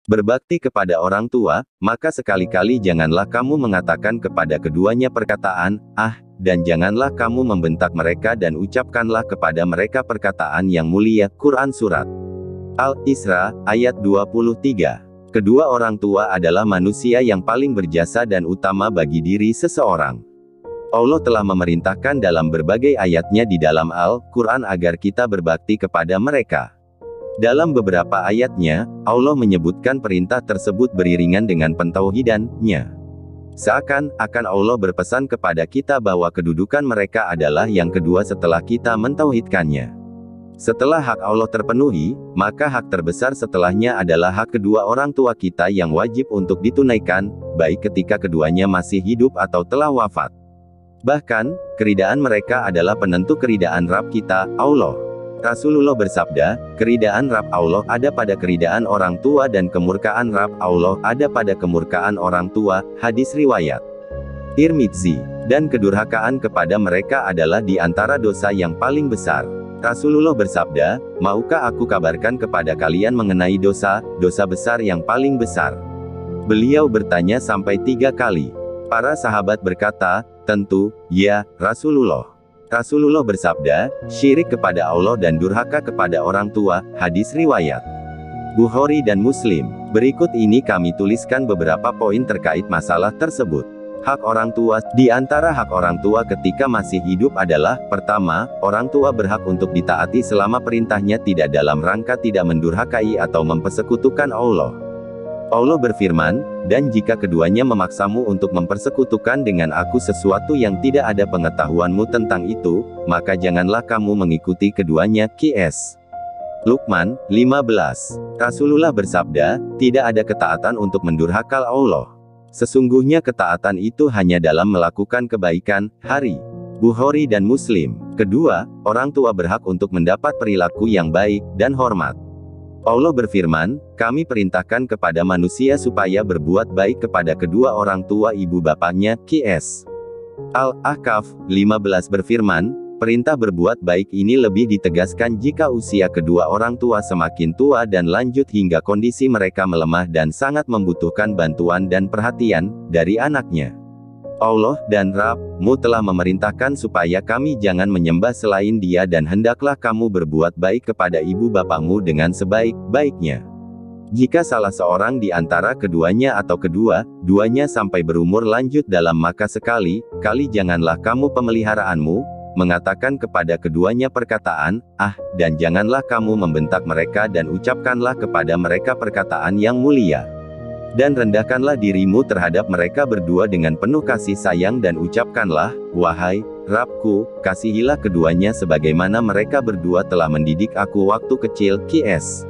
berbakti kepada orang tua, maka sekali-kali janganlah kamu mengatakan kepada keduanya perkataan, "Ah," dan janganlah kamu membentak mereka dan ucapkanlah kepada mereka perkataan yang mulia. Quran Surat Al-Isra, ayat 23. Kedua orang tua adalah manusia yang paling berjasa dan utama bagi diri seseorang. Allah telah memerintahkan dalam berbagai ayatnya di dalam Al-Quran agar kita berbakti kepada mereka. Dalam beberapa ayatnya, Allah menyebutkan perintah tersebut beriringan dengan pentauhidannya. Seakan-akan Allah berpesan kepada kita bahwa kedudukan mereka adalah yang kedua setelah kita mentauhidkannya. Setelah hak Allah terpenuhi, maka hak terbesar setelahnya adalah hak kedua orang tua kita yang wajib untuk ditunaikan, baik ketika keduanya masih hidup atau telah wafat. Bahkan, keridaan mereka adalah penentu keridaan Rabb kita, Allah. Rasulullah bersabda, keridaan Rabb Allah ada pada keridaan orang tua dan kemurkaan Rabb Allah ada pada kemurkaan orang tua. Hadis riwayat Tirmidzi. Dan kedurhakaan kepada mereka adalah di antara dosa yang paling besar. Rasulullah bersabda, maukah aku kabarkan kepada kalian mengenai dosa besar yang paling besar? Beliau bertanya sampai 3 kali. Para sahabat berkata, tentu, ya, Rasulullah. Rasulullah bersabda, syirik kepada Allah dan durhaka kepada orang tua. Hadis riwayat Bukhari dan Muslim. Berikut ini kami tuliskan beberapa poin terkait masalah tersebut. Hak orang tua. Di antara hak orang tua ketika masih hidup adalah, pertama, orang tua berhak untuk ditaati selama perintahnya tidak dalam rangka tidak mendurhakai atau mempersekutukan Allah. Allah berfirman, dan jika keduanya memaksamu untuk mempersekutukan dengan aku sesuatu yang tidak ada pengetahuanmu tentang itu, maka janganlah kamu mengikuti keduanya. Qs. Luqman 15. Rasulullah bersabda, tidak ada ketaatan untuk mendurhakal Allah. Sesungguhnya ketaatan itu hanya dalam melakukan kebaikan. Hari Bukhari dan Muslim. Kedua, orang tua berhak untuk mendapat perilaku yang baik dan hormat. Allah berfirman, kami perintahkan kepada manusia supaya berbuat baik kepada kedua orang tua ibu bapaknya. Qs. Al-Ahqaf 15 berfirman, perintah berbuat baik ini lebih ditegaskan jika usia kedua orang tua semakin tua dan lanjut hingga kondisi mereka melemah dan sangat membutuhkan bantuan dan perhatian dari anaknya. Allah dan Rabb-mu telah memerintahkan supaya kami jangan menyembah selain Dia dan hendaklah kamu berbuat baik kepada ibu bapakmu dengan sebaik-baiknya. Jika salah seorang di antara keduanya atau kedua-duanya sampai berumur lanjut dalam maka sekali janganlah kamu pemeliharaanmu mengatakan kepada keduanya perkataan, ah, dan janganlah kamu membentak mereka dan ucapkanlah kepada mereka perkataan yang mulia. Dan rendahkanlah dirimu terhadap mereka berdua dengan penuh kasih sayang dan ucapkanlah, wahai Rabbku, kasihilah keduanya sebagaimana mereka berdua telah mendidik aku waktu kecil. Qs.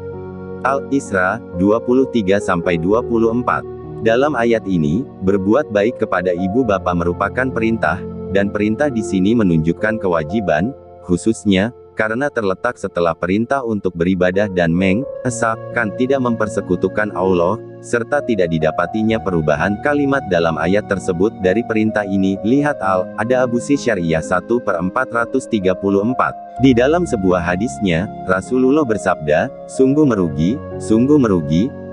Al-Isra 23-24. Dalam ayat ini, berbuat baik kepada ibu bapa merupakan perintah, dan perintah di sini menunjukkan kewajiban, khususnya, karena terletak setelah perintah untuk beribadah dan mengesahkan tidak mempersekutukan Allah, serta tidak didapatinya perubahan kalimat dalam ayat tersebut dari perintah ini. Lihat Al-Adabusi Syariah 1/434. Di dalam sebuah hadisnya, Rasulullah bersabda, sungguh merugi,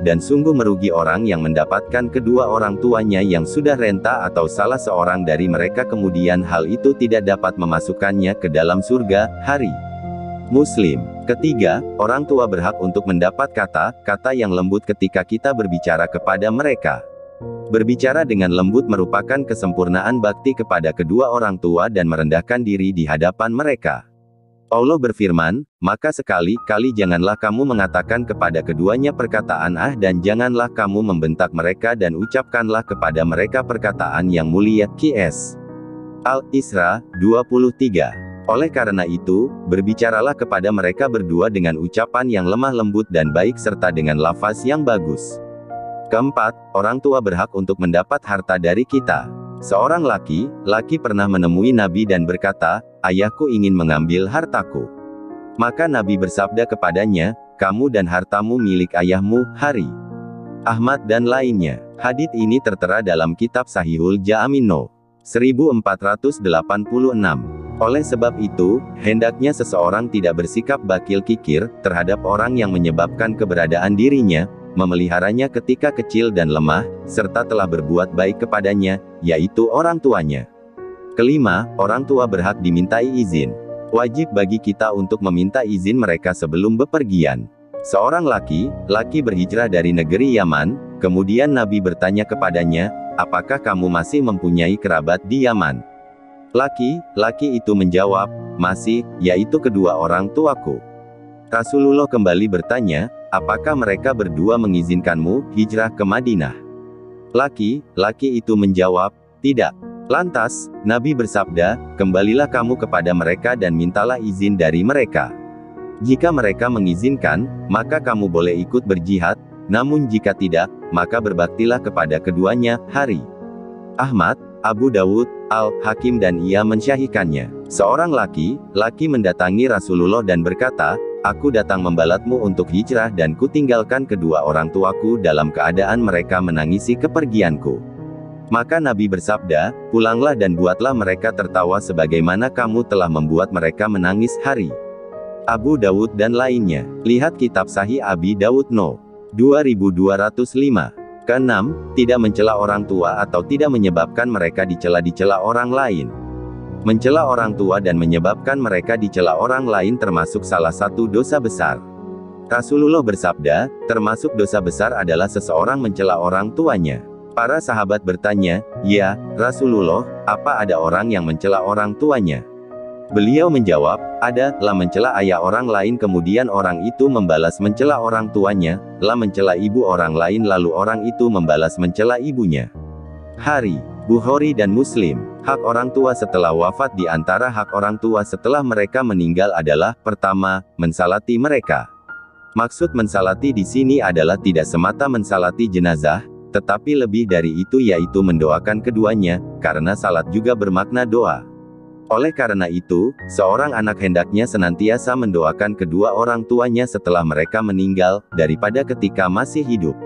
dan sungguh merugi orang yang mendapatkan kedua orang tuanya yang sudah renta atau salah seorang dari mereka kemudian hal itu tidak dapat memasukkannya ke dalam surga. Hari Muslim. Ketiga, orang tua berhak untuk mendapat kata-kata yang lembut ketika kita berbicara kepada mereka. Berbicara dengan lembut merupakan kesempurnaan bakti kepada kedua orang tua dan merendahkan diri di hadapan mereka. Allah berfirman, maka sekali-kali janganlah kamu mengatakan kepada keduanya perkataan ah dan janganlah kamu membentak mereka dan ucapkanlah kepada mereka perkataan yang mulia. Qs. Al-Isra 23. Oleh karena itu, berbicaralah kepada mereka berdua dengan ucapan yang lemah lembut dan baik serta dengan lafaz yang bagus. Keempat, orang tua berhak untuk mendapat harta dari kita. Seorang laki pernah menemui Nabi dan berkata, ayahku ingin mengambil hartaku. Maka Nabi bersabda kepadanya, kamu dan hartamu milik ayahmu. Hari Ahmad dan lainnya. Hadits ini tertera dalam kitab Sahihul Jami' No. 1486. Oleh sebab itu, hendaknya seseorang tidak bersikap bakil kikir terhadap orang yang menyebabkan keberadaan dirinya memeliharanya ketika kecil dan lemah, serta telah berbuat baik kepadanya, yaitu orang tuanya. Kelima, orang tua berhak dimintai izin. Wajib bagi kita untuk meminta izin mereka sebelum bepergian. Seorang laki berhijrah dari negeri Yaman, kemudian Nabi bertanya kepadanya, apakah kamu masih mempunyai kerabat di Yaman? Laki itu menjawab, masih, yaitu kedua orang tuaku. Rasulullah kembali bertanya, apakah mereka berdua mengizinkanmu hijrah ke Madinah? Laki itu menjawab, tidak. Lantas, Nabi bersabda, kembalilah kamu kepada mereka dan mintalah izin dari mereka. Jika mereka mengizinkan, maka kamu boleh ikut berjihad, namun jika tidak, maka berbaktilah kepada keduanya. Hari Ahmad, Abu Dawud, Al-Hakim dan ia mensyahihkannya. Seorang laki mendatangi Rasulullah dan berkata, aku datang membalatmu untuk hijrah dan kutinggalkan kedua orang tuaku dalam keadaan mereka menangisi kepergianku. Maka Nabi bersabda, pulanglah dan buatlah mereka tertawa sebagaimana kamu telah membuat mereka menangis. Hari Abu Dawud dan lainnya. Lihat kitab Sahih Abi Dawud No. 2205. Keenam, tidak mencela orang tua atau tidak menyebabkan mereka dicela orang lain. Mencela orang tua dan menyebabkan mereka dicela orang lain termasuk salah satu dosa besar. Rasulullah bersabda, termasuk dosa besar adalah seseorang mencela orang tuanya. Para sahabat bertanya, ya, Rasulullah, apa ada orang yang mencela orang tuanya? Beliau menjawab, ada, lah mencela ayah orang lain kemudian orang itu membalas mencela orang tuanya, lah mencela ibu orang lain lalu orang itu membalas mencela ibunya. Hari Bukhari dan Muslim. Hak orang tua setelah wafat. Di antara hak orang tua setelah mereka meninggal adalah, pertama, mensalati mereka. Maksud mensalati di sini adalah tidak semata mensalati jenazah, tetapi lebih dari itu yaitu mendoakan keduanya, karena salat juga bermakna doa. Oleh karena itu, seorang anak hendaknya senantiasa mendoakan kedua orang tuanya setelah mereka meninggal, daripada ketika masih hidup.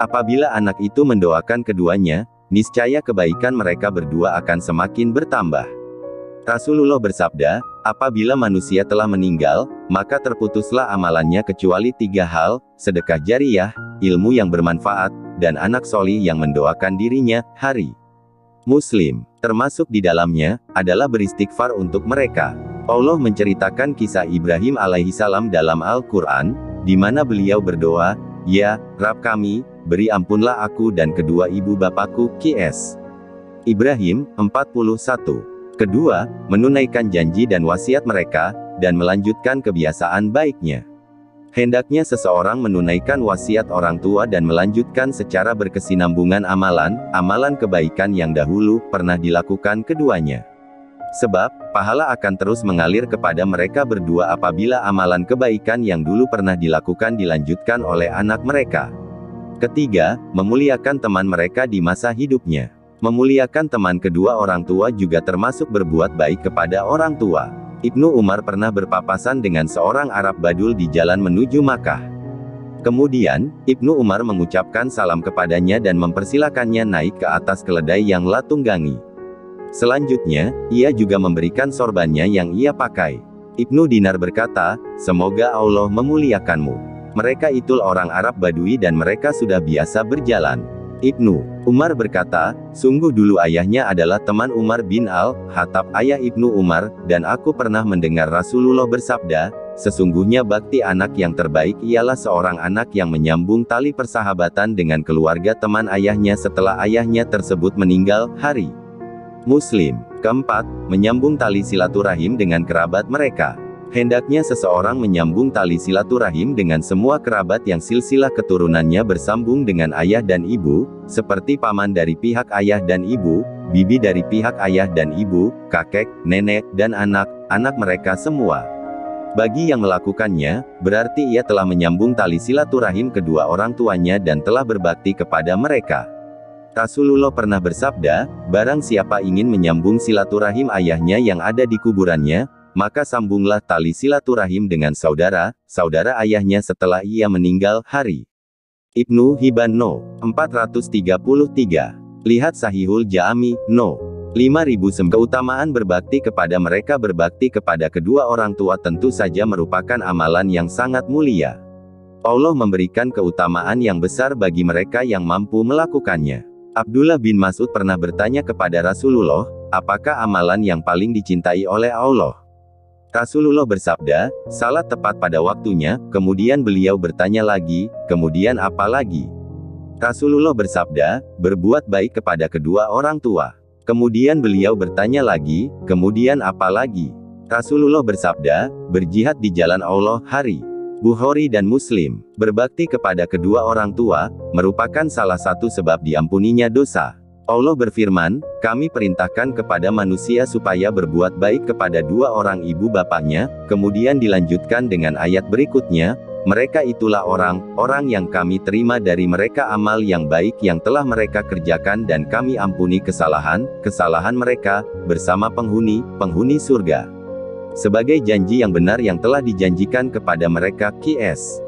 Apabila anak itu mendoakan keduanya, niscaya kebaikan mereka berdua akan semakin bertambah. Rasulullah bersabda, apabila manusia telah meninggal, maka terputuslah amalannya kecuali 3 hal, sedekah jariyah, ilmu yang bermanfaat, dan anak solih yang mendoakan dirinya. Hari Muslim. Termasuk di dalamnya, adalah beristighfar untuk mereka. Allah menceritakan kisah Ibrahim alaihissalam dalam Al-Quran, di mana beliau berdoa, ya, Rabb kami, beri ampunlah aku dan kedua ibu bapakku. Qs. Ibrahim, 41. Kedua, menunaikan janji dan wasiat mereka, dan melanjutkan kebiasaan baiknya. Hendaknya seseorang menunaikan wasiat orang tua dan melanjutkan secara berkesinambungan amalan kebaikan yang dahulu pernah dilakukan keduanya. Sebab, pahala akan terus mengalir kepada mereka berdua apabila amalan kebaikan yang dulu pernah dilakukan dilanjutkan oleh anak mereka. Ketiga, memuliakan teman mereka di masa hidupnya. Memuliakan teman kedua orang tua juga termasuk berbuat baik kepada orang tua. Ibnu Umar pernah berpapasan dengan seorang Arab Badul di jalan menuju Makkah. Kemudian, Ibnu Umar mengucapkan salam kepadanya dan mempersilakannya naik ke atas keledai yang ia tunggangi. Selanjutnya, ia juga memberikan sorbannya yang ia pakai. Ibnu Dinar berkata, semoga Allah memuliakanmu. Mereka itu orang Arab Badui dan mereka sudah biasa berjalan. Ibnu Umar berkata, sungguh dulu ayahnya adalah teman Umar bin Al-Khattab, ayah Ibnu Umar, dan aku pernah mendengar Rasulullah bersabda, sesungguhnya bakti anak yang terbaik ialah seorang anak yang menyambung tali persahabatan dengan keluarga teman ayahnya setelah ayahnya tersebut meninggal. Hari Muslim. Keempat, menyambung tali silaturahim dengan kerabat mereka. Hendaknya seseorang menyambung tali silaturahim dengan semua kerabat yang silsilah keturunannya bersambung dengan ayah dan ibu, seperti paman dari pihak ayah dan ibu, bibi dari pihak ayah dan ibu, kakek, nenek, dan anak mereka semua. Bagi yang melakukannya, berarti ia telah menyambung tali silaturahim kedua orang tuanya dan telah berbakti kepada mereka. Rasulullah pernah bersabda, barang siapa ingin menyambung silaturahim ayahnya yang ada di kuburannya, maka sambunglah tali silaturahim dengan saudara ayahnya setelah ia meninggal. Hari Ibnu Hibban No. 433. Lihat Sahihul Jami No. 5009. Keutamaan berbakti kepada mereka. Berbakti kepada kedua orang tua tentu saja merupakan amalan yang sangat mulia. Allah memberikan keutamaan yang besar bagi mereka yang mampu melakukannya. Abdullah bin Mas'ud pernah bertanya kepada Rasulullah, apakah amalan yang paling dicintai oleh Allah? Rasulullah bersabda, salat tepat pada waktunya. Kemudian beliau bertanya lagi, kemudian apa lagi? Rasulullah bersabda, berbuat baik kepada kedua orang tua. Kemudian beliau bertanya lagi, kemudian apa lagi? Rasulullah bersabda, berjihad di jalan Allah. Hari Bukhari dan Muslim. Berbakti kepada kedua orang tua merupakan salah satu sebab diampuninya dosa. Allah berfirman, kami perintahkan kepada manusia supaya berbuat baik kepada dua orang ibu bapaknya. Kemudian dilanjutkan dengan ayat berikutnya, mereka itulah orang-orang yang kami terima dari mereka amal yang baik yang telah mereka kerjakan dan kami ampuni kesalahan mereka, bersama penghuni surga. Sebagai janji yang benar yang telah dijanjikan kepada mereka. QS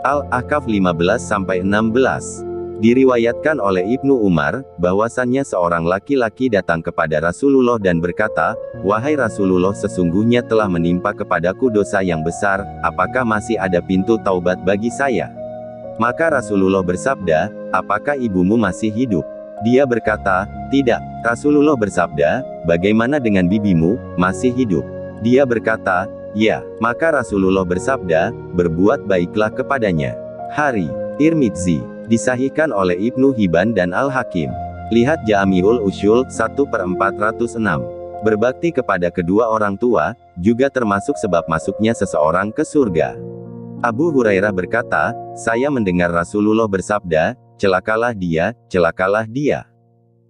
Al-Ahqaf 15-16. Diriwayatkan oleh Ibnu Umar, bahwasannya seorang laki-laki datang kepada Rasulullah dan berkata, wahai Rasulullah, sesungguhnya telah menimpa kepadaku dosa yang besar, apakah masih ada pintu taubat bagi saya? Maka Rasulullah bersabda, apakah ibumu masih hidup? Dia berkata, tidak. Rasulullah bersabda, bagaimana dengan bibimu, masih hidup? Dia berkata, ya. Maka Rasulullah bersabda, berbuat baiklah kepadanya. Hari Tirmidzi. Disahihkan oleh Ibnu Hibban dan Al-Hakim. Lihat Jami'ul Usyul 1/406. Berbakti kepada kedua orang tua juga termasuk sebab masuknya seseorang ke surga. Abu Hurairah berkata, saya mendengar Rasulullah bersabda, celakalah dia, celakalah dia.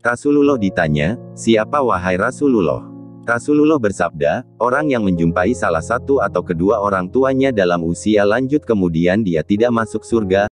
Rasulullah ditanya, siapa wahai Rasulullah? Rasulullah bersabda, orang yang menjumpai salah satu atau kedua orang tuanya dalam usia lanjut kemudian dia tidak masuk surga.